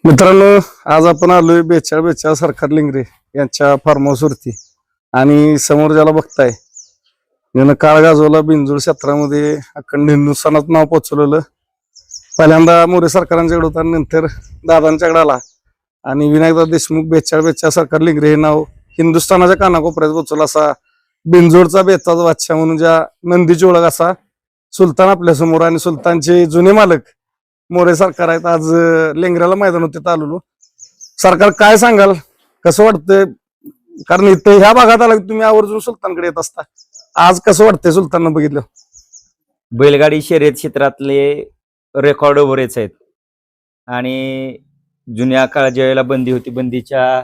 मित्रांनो, आज आपण आलोय बेचाळ सरकार लिंगरे यांच्या फार्म हाऊस वरती आणि समोर ज्याला बघताय यानं काळ गाजवला बिंजोड क्षेत्रामध्ये अखंड हिंदुस्थानात नाव पोचवलेलं. पहिल्यांदा मोरे सरकारांच्याकडे होता, नंतर दादांच्याकडे आला आणि विनायकदादा देशमुख बेचाळ सरकार लिंगरे हे नाव हिंदुस्थानाच्या कानाकोपऱ्यात पोचवलं. असा बिंजोडचा बेताचा बादशाह म्हणून ज्या नंदीची ओळख असा सुलतान आपल्या समोर आणि सुलतानचे जुने मालक मोरे सरकार आहेत. आज लेंगऱ्याला मैदान होते आलेलो. सरकार काय सांगाल, कसं वाटतंय? कारण इथे ह्या भागात आला की तुम्ही आवर्जून सुलतानकडे येत असता. आज कसं वाटतंय सुलताननं बघितलं? बैलगाडी शर्यत क्षेत्रातले रेकॉर्ड बरेच आहेत आणि जुन्या काळात ज्यावेळेला बंदी होती, बंदीच्या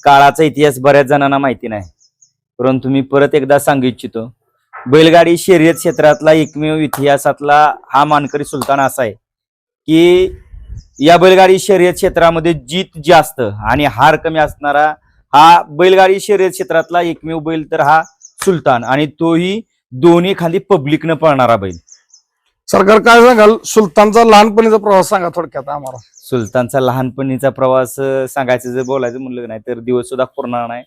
काळाचा इतिहास बऱ्याच जणांना माहिती नाही. परंतु मी परत एकदा सांगू इच्छितो, बैलगाडी शर्यत क्षेत्रातला एकमेव इतिहासातला हा मानकरी सुलतान असा आहे की या बैलगाडी शर्यत क्षेत्रामध्ये जीत जास्त आणि हार कमी असणारा हा बैलगाडी शर्यत क्षेत्रातला एकमेव बैल तर हा सुलतान, आणि तोही दोन्ही खाली पब्लिकनं पळणारा बैल. सरकार काय सांगाल, सुलतानचा लहानपणीचा प्रवास सांगा थोडक्यात आम्हाला. सुलतानचा लहानपणीचा प्रवास सांगायचं जर बोलायचं म्हणलं नाही तर दिवस सुद्धा पुरणार नाही.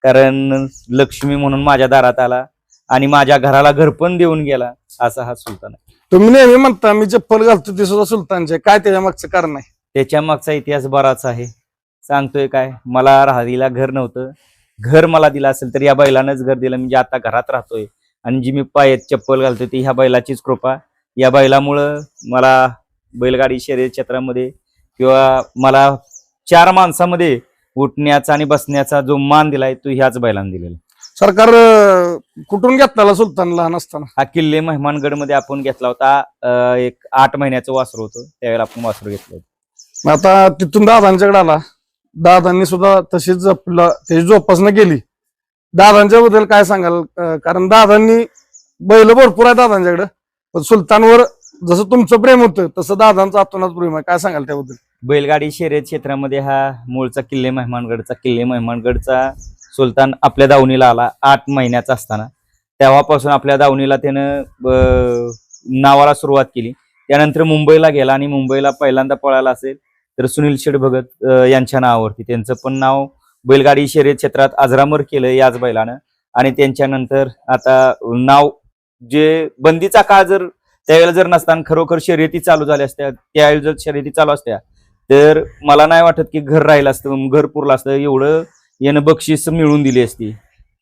कारण लक्ष्मी म्हणून माझ्या दारात आला आणि माझ्या घराला घरपण देऊन गेला, असा हा सुलतान आहे. तुम्ही नेहमी म्हणता मी चप्पल घालतो ते सुद्धा सुलतानचे, काय त्याच्या मागचं कारण आहे? त्याच्या मागचा इतिहास बराच आहे. सांगतोय काय, मला राहायला घर नव्हतं, घर मला दिलं असेल तर या बैलानंच घर दिलं. म्हणजे आता घरात राहतोय आणि जी मी पायात चप्पल घालतोय ती ह्या बैलाचीच कृपा. या बैलामुळं मला बैलगाडी शर्यत क्षेत्रामध्ये किंवा मला 4 माणसामध्ये उठण्याचा आणि बसण्याचा जो मान दिलाय तो ह्याच बैलाने दिलेला. सरकार कुठून घेतला सुलतान लहान असताना? हा किल्ले मेहमानगड मध्ये आपण घेतला होता. एक 8 महिन्याचं वासरू होतं, त्यावेळेला आपण वासरू घेतलं होतं. आता तिथून दादांच्याकडे आला, दादांनी सुद्धा तशीच त्याची जोपासना केली. दादांच्या बद्दल काय सांगाल? कारण दादांनी बैल भरपूर आहे दादांच्याकडे, पण सुलतानवर जसं तुमचं प्रेम होतं तसं दादांचं आतोनात प्रेम आहे. काय सांगाल त्याबद्दल? बैलगाडी शर्यत क्षेत्रामध्ये हा मूळचा किल्ले मेहमानगडचा सुलतान आपल्या दावणीला आला 8 महिन्याचा असताना. तेव्हापासून आपल्या दावणीला त्यानं नावाला सुरुवात केली. त्यानंतर मुंबईला गेला आणि मुंबईला पहिल्यांदा पळाला असेल तर सुनील शेठ भगत यांच्या नावावरती. त्यांचं पण नाव बैलगाडी शर्यत क्षेत्रात अजरामर केलं याच बैलानं. आणि त्यांच्यानंतर आता नाव जे बंदीचा काळ जर त्यावेळेला जर नसताना खरोखर शर्यती चालू झाल्या असत्या, त्यावेळेला जर शर्यती चालू असत्या तर मला नाही वाटत की घर राहिलं असतं, घर पुरलं असतं, एवढं यानं बक्षीस मिळवून दिली असती.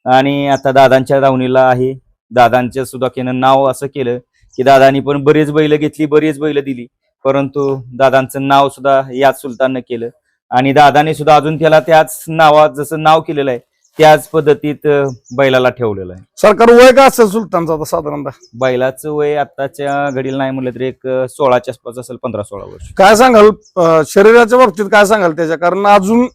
आणि आता दादांच्या दावणीला आहे. दादांच्या सुद्धा त्यानं नाव असं केलं की दादांनी पण बरेच बैल घेतली, बरेच बैल दिली, परंतु दादांचं नाव सुद्धा याच सुलताननं केलं. आणि दादाने सुद्धा अजून त्याला त्याच नावात जसं नाव केलेलं आहे त्याच पद्धतीत बैलाला ठेवलेलं आहे. सरकार वय का असेल सुलतानचं आता साधारणतः? बैलाचं वय आताच्या घडीला नाही म्हणलं तरी एक 16च्या आसपास असेल, 15-16 वर्ष. काय सांगाल शरीराच्या बाबतीत, काय सांगाल त्याच्या? कारण अजून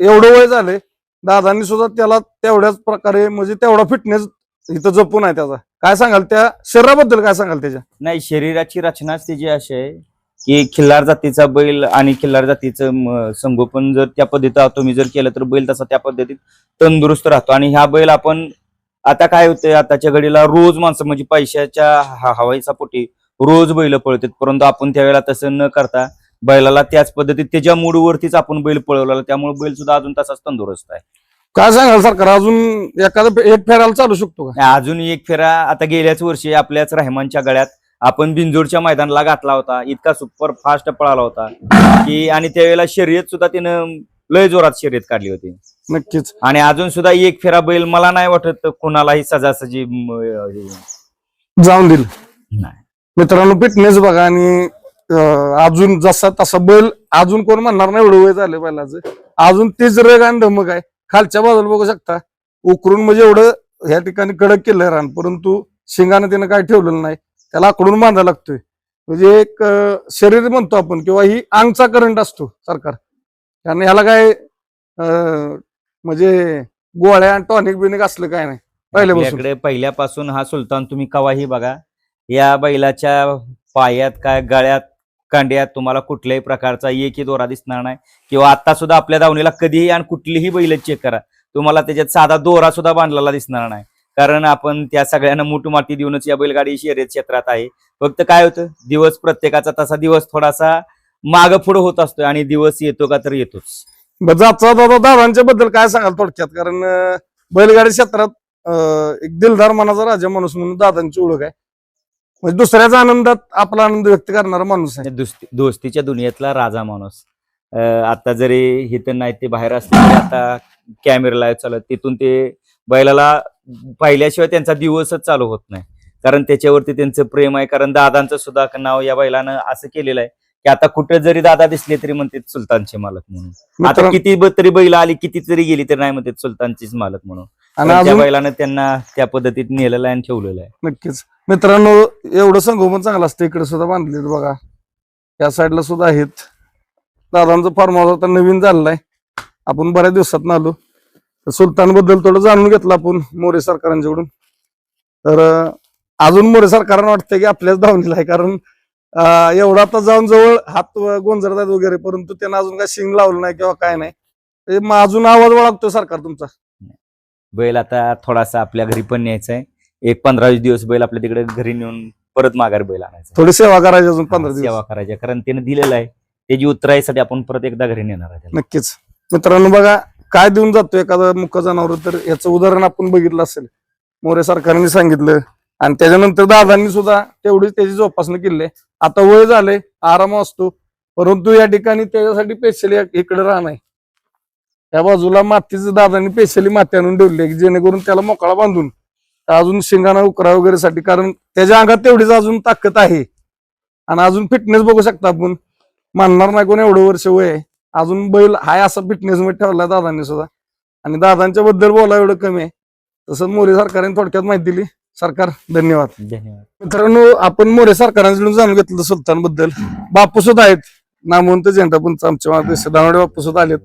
एवढं वय झाले, दादांनी सुद्धा त्याला तेवढ्याच प्रकारे म्हणजे तेवढा फिटनेस इथं जपून आहे त्याचा. काय सांगाल त्या शरीराबद्दल, काय सांगाल त्याच्या? नाही, शरीराची रचनाच त्याची अशी आहे की खिल्लार जातीचा बैल आणि खिल्लार जातीचं संगोपन जर त्या पद्धतीत तुम्ही जर केलं तर बैल तसा त्या पद्धतीत तंदुरुस्त राहतो. आणि ह्या बैल आपण आता काय होतंय, आताच्या घडीला रोज माणसं म्हणजे पैशाच्या हवाईचा पोटी रोज बैल पळतात, परंतु आपण त्यावेळेला तसं न करता बैलाला त्याच पद्धतीत त्याच्या मूडवरतीच आपण बैल पळवला, त्यामुळे बैल सुद्धा अजून तसाच तंदुरुस्त आहे. काय सांगाल सरकार, अजून एखादा एक फेरायला चालू शकतो का? अजून एक फेरा आता गेल्याच वर्षी आपल्याच रहमानच्या गळ्यात आपण बिंजोडच्या मैदानाला घातला होता. इतका सुपर फास्ट पळाला होता की, आणि त्यावेळेला शर्यत सुद्धा त्यानं लय जोरात शर्यत काढली होती. नक्कीच. आणि अजून सुद्धा एक फेरा बैल मला नाही वाटत कोणालाही सजासजी जाऊन दिल. नाही. मित्रांनो, फिटनेस बघा आणि अजून जसा तसा बैल अजून कोण म्हणणार नाही एवढं वय झालं बैलाचं, अजून तेच रग आणि धमक आहे. खालच्या बाजूला बघू शकता, उकरून म्हणजे एवढं ह्या ठिकाणी कडक केलंय रान, परंतु शिंगानं त्यानं काय ठेवलेलं नाही, त्याला आकडून बांधायला लागतोय. म्हणजे एक शरीर म्हणतो आपण किंवा ही अंगचा करंट असतो सरकार. कारण ह्याला काय म्हणजे गोळ्या टॉनिक बिनिक असलं काय नाही आपल्याकडे पहिल्यापासून हा सुलतान तुम्ही कवाही बघा, या बैलाच्या पायात काय गळ्यात कांड्यात तुम्हाला कुठल्याही प्रकारचा एकही दोरा दिसणार नाही. किंवा आता सुद्धा आपल्या दावणीला कधीही आणि कुठलीही बैल चेक करा, तुम्हाला त्याच्यात साधा दोरा सुद्धा बांधलेला दिसणार नाही. कारण आपण त्या सगळ्यांना मुठमाती देऊनच या बैलगाडी शर्यत क्षेत्रात आहे. फक्त काय होतं, दिवस प्रत्येकाचा तसा दिवस थोडासा माग पुढे होत असतोय आणि दिवस येतो का तर येतोच. जाचा दादा दादांच्या बद्दल काय सांगाल थोडक्यात, कारण बैलगाडी क्षेत्रात एक दिलदार मनाचा राजा माणूस म्हणून दादांची ओळख आहे. म्हणजे दुसऱ्याचा आनंदात आपला आनंद व्यक्त करणारा माणूस आहे. दोस्तीच्या दुनियेतला राजा माणूस. आता जरी इथं नाही ते बाहेर असले तरी आता कॅमेरा चालत तिथून ते बैलाला पाहिल्याशिवाय त्यांचा दिवसच चालू होत नाही, कारण त्याच्यावरती त्यांचं प्रेम आहे. कारण दादांचं सुद्धा नाव या बैलानं असं केलेलं आहे की आता कुठे जरी दादा दिसले तरी म्हणते सुलतानचे मालक म्हणून. आता किती तरी बैल आली, किती तरी गेली तरी नाही म्हणते सुलतानचीच मालक म्हणून. आणि त्या बैलानं त्यांना त्या पद्धतीत नेलेलं आहे आणि ठेवलेलं आहे. नक्कीच मित्रांनो, एवढं संगोपन चांगलं असतं. इकडे सुद्धा बांधले बघा, या साईडला सुद्धा आहेत. दादांचं फार्म हाऊस आता नवीन झालेलं आहे. आपण बऱ्याच दिवसात आलो. सुलतान बद्दल थोडं जाणून घेतलं आपण मोरे सरकारांच्याकडून. तर अजून मोरे सरकारांना वाटतंय की आपल्याच धावणीला आहे, कारण एवढा आता जाऊन जवळ हात गोंजरतात वगैरे, परंतु त्यांना अजून काय शिंग लावलं नाही किंवा काय नाही. अजून आवाज ओळखतोय सरकार तुमचा. बैल आता थोडासा आपल्या घरी पण न्यायचा आहे. एक 15-20 दिवस बैल आपल्या तिकडे घरी नेऊन परत माघार बैल आणायचा. थोडी सेवा करायची अजून 15 दिवस सेवा करायची, कारण त्याने दिलेलं आहे. त्याची उत्तराईसाठी आपण परत एकदा घरी नेणार आहे. नक्कीच मित्रांनो, बघा काय देऊन जातो एखादा मुक्का जनावर. तर याचं उदाहरण आपण बघितलं असेल, मोरे सरकारने सांगितलं आणि त्याच्यानंतर दादांनी सुद्धा तेवढीच त्याची जोपासना केली. आता वय झाले, आराम असतो, परंतु या ठिकाणी त्याच्यासाठी स्पेशली इकडे राहणार. त्या बाजूला मातीचं दादांनी स्पेशली माती आणून ठेवली, जेणेकरून त्याला मोकळा बांधून अजून शिंगाणा उकरा वगैरे साठी, कारण त्याच्या अंगात तेवढीच अजून ताकद आहे. आणि अजून फिटनेस बघू शकता आपण, मानणार नाही कोण एवढं वर्ष वय आहे, अजून बैल हाय असा फिटनेस मध्ये ठेवला दादांनी सुद्धा. आणि दादांच्या बद्दल बोला एवढं कमी आहे. तसं मोरे सरकारने थोडक्यात माहिती दिली. सरकार धन्यवाद. मित्रांनो, आपण मोरे सरकारांकडून जाणून घेतलं सुलतान बद्दल. बापू सुद्धा आहेत, नामवंत झेंडापंच आमच्या दानवडे बापू सुद्धा आलेत.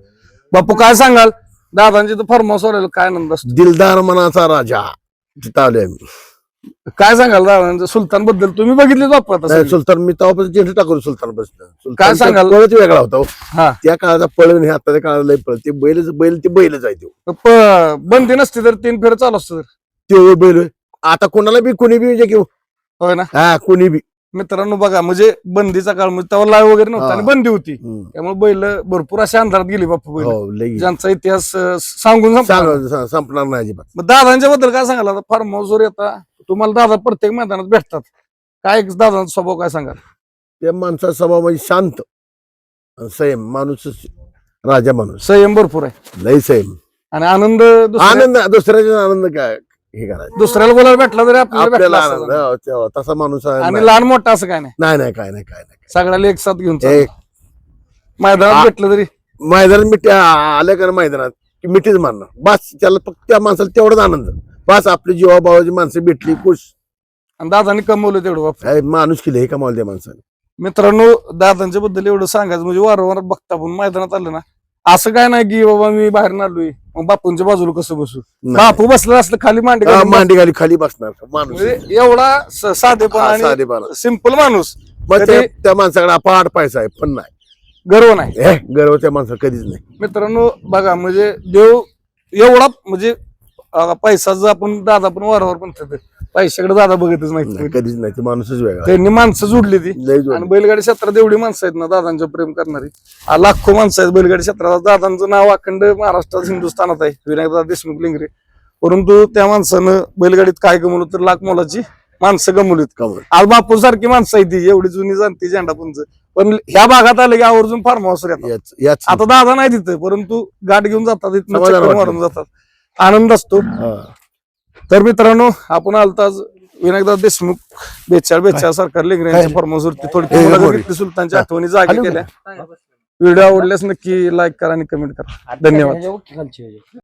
बापू काय सांगाल, दादांची तर फार्म हाऊस आलेलं काय आनंद असतो. दिलदार मनाचा राजा तिथं आलोय आम्ही. काय सांगाल दादांच्या सुलतान बद्दल, तुम्ही बघितले बापू आता सगळे? सुलतान मी तेव्हापासून झेंडा टाकून सुलतान बसलं. काय सांगाल? पळच वेगळा होता हो. हा, त्या काळाचा पळ हे आता काळाला लय पळ. ते बैलच आहे तो. बंदी नसते तर 3 फेर चालू असतं. ते बैल आता कोणाला बी कोणी बी म्हणजे घेऊ. होय ना. हा, कोणी बी. मित्रांनो बघा, म्हणजे बंदीचा काळ, म्हणजे तेव्हा लाईव्ह वगैरे नव्हता आणि हा. बंदी होती, त्यामुळे बैल भरपूर अशा अंधारात गेली बापू बैल, हो, लई ज्यांचा इतिहास सांगून संपणार नाही. संपणार नाही अजिबात. मग दादांच्या बद्दल काय सांगाल. आता फार्म हाऊसवर येता तुम्हाला दादा प्रत्येक मैदानात भेटतात, काय दादांचा स्वभाव काय सांगाल. त्या माणसाचा स्वभाव म्हणजे शांत आणि संयम. माणूस राजा माणूस, संयम भरपूर आहे लय संयम. आणि आनंद आनंद दुसऱ्याचा आनंद काय हे करायचं. दुसऱ्याला बोलायला भेटला तरी आपल्याला आपल्याला भेटला आनंद असता. हो, तेव्हा तसा माणूस आहे. आणि लहान मोठा असं काय नाही, नाही काय नाही. सगळ्याला एक साथ घेऊन एक चालतो. मैदानात भेटलं तरी मैदानात मिठी आल्या का मैदानात की मिठीच मारणार बस. त्याला फक्त त्या माणसाला तेवढाच आनंद बस. आपली जीवाभावाची माणसं भेटली खुश. आणि दादांनी कमवलं तेवढं बापू. माणूस केले हे कमावलं त्या माणसाने. मित्रांनो, दादांच्या बद्दल एवढं सांगायचं म्हणजे वारंवार बघता पण मैदानात आलं ना, असं काय नाही की बाबा मी बाहेर आलोय मग बापूंच्या बाजूला कसं बसू. बापू बसलं असलं खाली मांडी घालून मांडी खाली खाली बसणार माणूस. म्हणजे एवढा साधेपणा आणि साधेपणा. सिंपल माणूस. मग कधी त्या माणसाकडे अपाट पैसा आहे पण नाही गर्व नाही. गर्व त्या माणसाला कधीच नाही. मित्रांनो बघा, म्हणजे देव एवढा म्हणजे पैसा जर आपण दादा पण वारंवार म्हणतात पैशाकडे दादा बघतच नाही, कधीच नाही. ते माणूसच वेगळा. त्यांनी माणसं जोडली ती. लय जोड. आणि बैलगाडी क्षेत्रात एवढी माणसं आहेत ना दादांचं प्रेम करणारी, लाखो माणसं आहेत बैलगाडी क्षेत्रात. दादांचं नाव अखंड महाराष्ट्रात हिंदुस्थानात आहे, विनायकदादा देशमुख लिंगरे. परंतु त्या माणसानं बैलगाडीत काय गमवलं तर लाख मोलाची माणसं गमवलीत. आज बापू सारखी माणसं आहे ती, एवढी जुनी जाणती झेंडापूरच. पण ह्या भागात आले की आवर्जून फार्म हाऊस येतात. आता दादा नाही तिथं, परंतु गाठ घेऊन जातात, इथनं चक्कर मारून जातात, आनंद असतो. तर मित्रांनो, आपण आलताच विनायकदादा देशमुख 42 सरकार लिंगरे यांच्या फार्म हाऊस वरती थोडी सुलतानच्या आठवणी जागे केल्या. व्हिडिओ आवडल्यास नक्की लाईक करा आणि कमेंट करा. धन्यवाद.